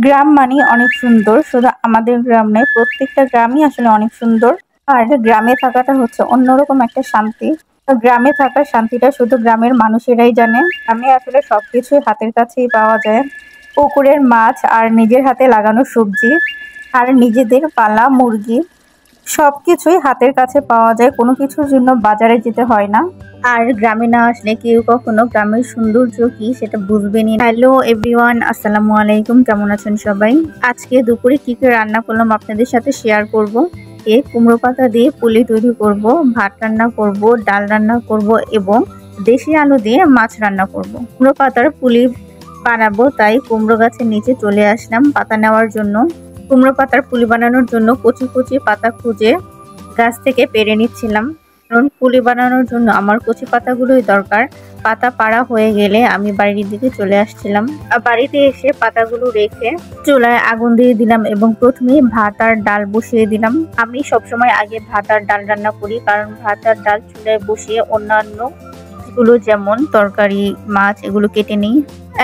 গ্রাম মানে অনেক সুন্দর। শুধু আমাদের গ্রাম নয়, প্রত্যেকটা গ্রামই আসলে অনেক সুন্দর। আর গ্রামে থাকাটা হচ্ছে অন্যরকম একটা শান্তি। তো গ্রামে থাকার শান্তিটা শুধু গ্রামের মানুষেরাই জানে। গ্রামে আসলে সবকিছুই হাতের কাছেই পাওয়া যায়। পুকুরের মাছ আর নিজের হাতে লাগানো সবজি আর নিজেদের পালা মুরগি সবকিছুই হাতের কাছে পাওয়া যায়, কোনো কিছুর জন্য বাজারে যেতে হয় না। আর গ্রামে না আসলে কেউ কখনো গ্রামের সৌন্দর্য কি সেটা বুঝবেনই না। হ্যালো এভরিওয়ান, আসসালামু আলাইকুম, কেমন আছেন সবাই? আজকে দুপুরে কি কি রান্না করলাম আপনাদের সাথে শেয়ার করব। কুমড়ো পাতা দিয়ে পুলি তৈরি করব, ভাত রান্না করব, ডাল রান্না করব এবং দেশি আলু দিয়ে মাছ রান্না করব। কুমড়ো পাতার পুলি বানাবো, তাই কুমড়ো গাছের নিচে চলে আসলাম পাতা নেওয়ার জন্য। কুমড়ো পাতার পুলি বানানোর জন্য কচি কচি পাতা খুঁজে গাছ থেকে পেরে নিচ্ছিলাম, কারণ পুলি বানানোর জন্য আমার কচি পাতাগুলোই দরকার। পাতা পাড়া হয়ে গেলে আমি বাড়ির দিকে চলে আসছিলাম। বাড়িতে এসে পাতাগুলো রেখে চুলায় আগুন দিয়ে দিলাম এবং প্রথমেই ভাত আর ডাল বসিয়ে দিলাম। আমি সবসময় আগে ভাত আর ডাল রান্না করি, কারণ ভাত আর ডাল চুলায় বসিয়ে অন্যান্য গুলো যেমন তরকারি, মাছ এগুলো কেটে নিই।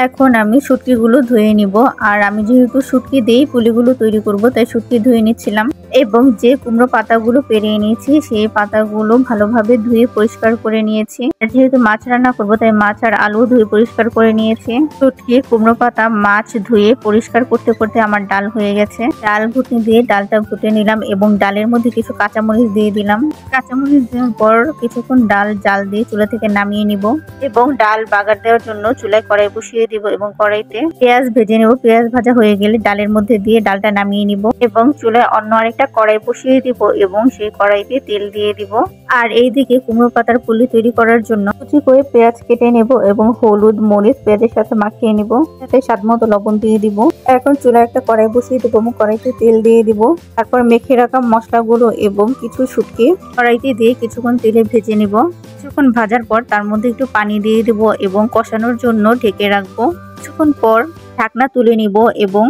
এখন আমি শুটকিগুলো ধুয়ে নিব। আর আমি যেহেতু শুটকি দিয়েই পুলিগুলো তৈরি করব, তাই শুটকি ধুয়ে নিচ্ছিলাম এবং যে কুমড়ো পাতাগুলো পেরিয়ে নিয়েছি সেই পাতাগুলো ভালোভাবে ধুয়ে পরিষ্কার করে নিয়েছি। আর যেহেতু মাছ রান্না করব, তাই মাছ আর আলু ধুয়ে পরিষ্কার করে নিয়েছি। শুটকি, কুমড়ো পাতা, মাছ ধুয়ে পরিষ্কার করতে করতে আমার ডাল হয়ে গেছে। ডাল ঘুটনি দিয়ে ডালটা ঘুটে নিলাম এবং ডালের মধ্যে কিছু কাঁচামরিচ দিয়ে দিলাম। কাঁচামরিচ দেওয়ার পর কিছুক্ষণ ডাল জাল দিয়ে চুলা থেকে নামিয়ে নিব এবং ডাল বাগার দেওয়ার জন্য চুলায় কড়াই বসিয়ে দিব এবং কড়াইতে পেঁয়াজ ভেজে নেব। পেঁয়াজ ভাজা হয়ে গেলে ডালের মধ্যে দিয়ে ডালটা নামিয়ে নিব এবং চুলায় অন্য আরেকটা কড়াই বসিয়ে দিব এবং সেই কড়াইতে তেল দিয়ে দিব। আর এইদিকে কুমড়ো পাতার পুলি তৈরি করার জন্য কুচি করে পেঁয়াজ কেটে নেব এবং হলুদ মরিচ পেঁয়াজের সাথে মাখিয়ে নিব, সাথে স্বাদ মতো লবণ দিয়ে দিব। এখন চুলায় একটা কড়াই বসিয়ে দিব এবং কড়াইতে তেল দিয়ে দিব। তারপর মেখে রাখা মশলাগুলো এবং কিছু শুটকি কড়াইতে দিয়ে কিছুক্ষণ তেলে ভেজে নিব। কিছুক্ষণ ভাজার পর তার মধ্যে একটু পানি দিয়ে দেব এবং কষানোর জন্য ঢেকে রাখবো। কিছুক্ষণ পর ঢাকনা তুলে নিব এবং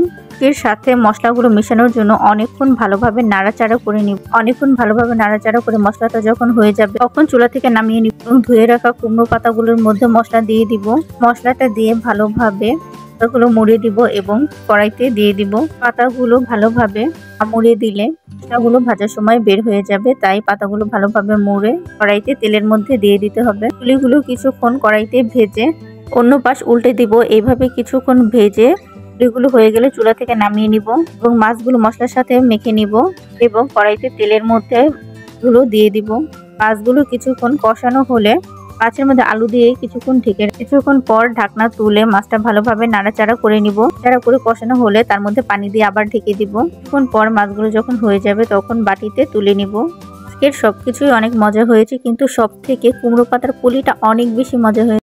এর সাথে মশলাগুলো মেশানোর জন্য অনেকক্ষণ ভালোভাবে নাড়াচাড়া করে নিব। অনেকক্ষণ ভালোভাবে নাড়াচাড়া করে মশলাটা যখন হয়ে যাবে তখন চুলা থেকে নামিয়ে নিব এবং ধুয়ে রাখা কুমড়ো পাতাগুলোর মধ্যে মশলা দিয়ে দিব। মশলাটা দিয়ে ভালোভাবে পাতাগুলো মুড়ে দিব এবং কড়াইতে দিয়ে দিব। পাতাগুলো ভালোভাবে মুড়ে দিলে মশলাগুলো ভাজার সময় বের হয়ে যাবে, তাই পাতাগুলো ভালোভাবে মুড়ে কড়াইতে তেলের মধ্যে দিয়ে দিতে হবে। পুলিগুলো কিছুক্ষণ কড়াইতে ভেজে অন্য পাশ উল্টে দিব। এইভাবে কিছুক্ষণ ভেজে পুলিগুলো হয়ে গেলে চুলা থেকে নামিয়ে নিব এবং মাছগুলো মশলার সাথে মেখে নিব এবং কড়াইতে তেলের মধ্যে গুলো দিয়ে দিব। মাছগুলো কিছুক্ষণ কষানো হলে মাছের মধ্যে আলু দিয়ে কিছুক্ষণ ঢেকে কিছুক্ষণ পর ঢাকনা তুলে মাছটা ভালোভাবে নাড়াচাড়া করে নিব। নাড়াচাড়া করে কষানো হলে তার মধ্যে পানি দিয়ে আবার ঢেকে দিব। কিছুক্ষণ পর মাছগুলো যখন হয়ে যাবে তখন বাটিতে তুলে নিব। আজকের সবকিছুই অনেক মজা হয়েছে, কিন্তু সব থেকে কুমড়ো পাতার পুলিটা অনেক বেশি মজা হয়েছে।